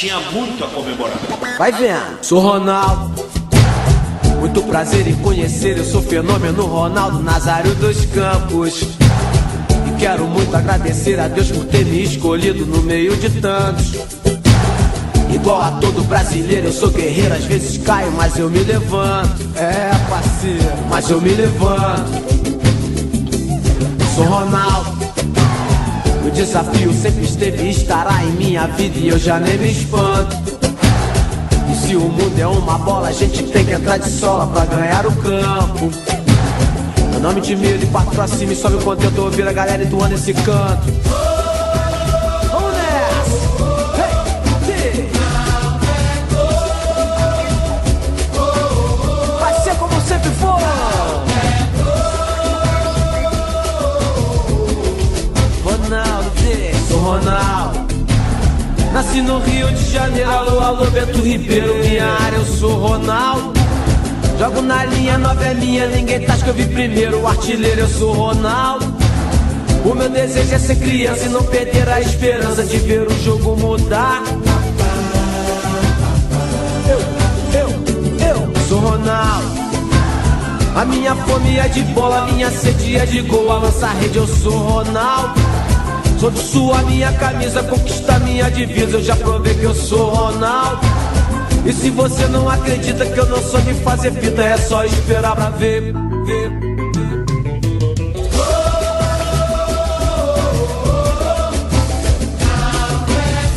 tinha muito a comemorar. Vai vendo. Sou Ronaldo, muito prazer em conhecer. Eu sou fenômeno Ronaldo Nazário dos Campos. E quero muito agradecer a Deus por ter me escolhido no meio de tantos. Igual a todo brasileiro, eu sou guerreiro. Às vezes caio, mas eu me levanto. É, parceiro, mas eu me levanto. Sou Ronaldo, o desafio sempre esteve e estará em minha vida, e eu já nem me espanto. E se o mundo é uma bola, a gente tem que entrar de sola pra ganhar o campo. Meu nome de medo e parto pra cima e sobe o contento, ouvir a galera entoando esse canto. Vamos nessa! Hey, vai ser como sempre for! Sou Ronaldo, nasci no Rio de Janeiro. Alô, alô, Beto Ribeiro, minha área, eu sou Ronaldo. Jogo na linha, 9 é minha, ninguém tá, que eu vi primeiro. O artilheiro, eu sou Ronaldo. O meu desejo é ser criança e não perder a esperança de ver o jogo mudar. Eu sou Ronaldo. A minha fome é de bola, a minha sede é de gol. A lança rede, eu sou Ronaldo. Sou de sua minha camisa, conquista minha divisa. Eu já provei que eu sou Ronaldo. E se você não acredita que eu não sou de fazer fita, é só esperar pra ver.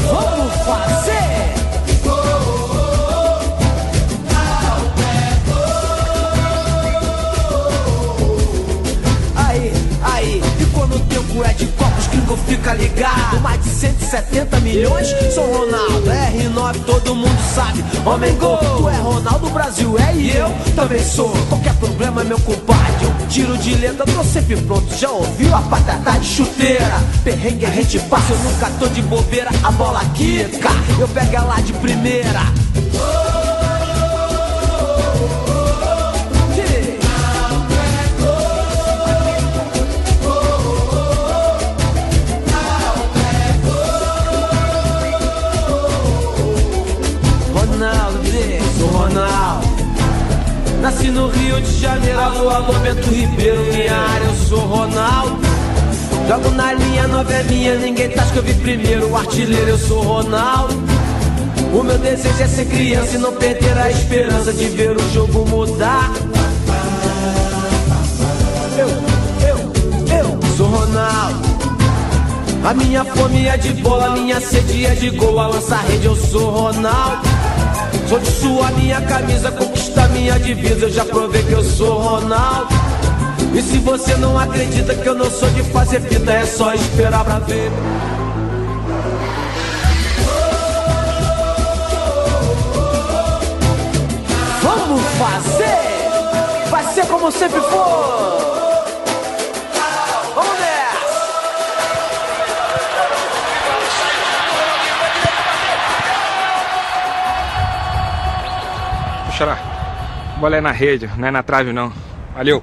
Vamos fazer! Aí, e quando o tempo é de copos, gringo fica ligado. Mais de 170 milhões, sou Ronaldo, R9, todo mundo sabe. Homem gol, tu é Ronaldo, Brasil é e eu também sou. Qualquer problema, meu compadre, eu tiro de letra, tô sempre pronto. Já ouviu a patata de chuteira? Perrengue a gente passa, eu nunca tô de bobeira. A bola quica, eu pego ela de primeira. Sou Ronaldo, nasci no Rio de Janeiro. Alô, alô, Beto Ribeiro, minha área, eu sou Ronaldo. Jogo na linha, 9 é minha, ninguém tá, que eu vi primeiro. O artilheiro, eu sou Ronaldo. O meu desejo é ser criança e não perder a esperança de ver o jogo mudar. Eu sou Ronaldo. A minha fome é de bola, a minha sede é de gol. A lança rede, eu sou Ronaldo. Sou de sua minha camisa, conquista minha divisa. Eu já provei que eu sou Ronaldo. E se você não acredita que eu não sou de fazer fita, é só esperar pra ver. Vamos fazer! Vai ser como sempre for! Vamos nessa! Xará, bola é na rede, não é na trave não. Valeu!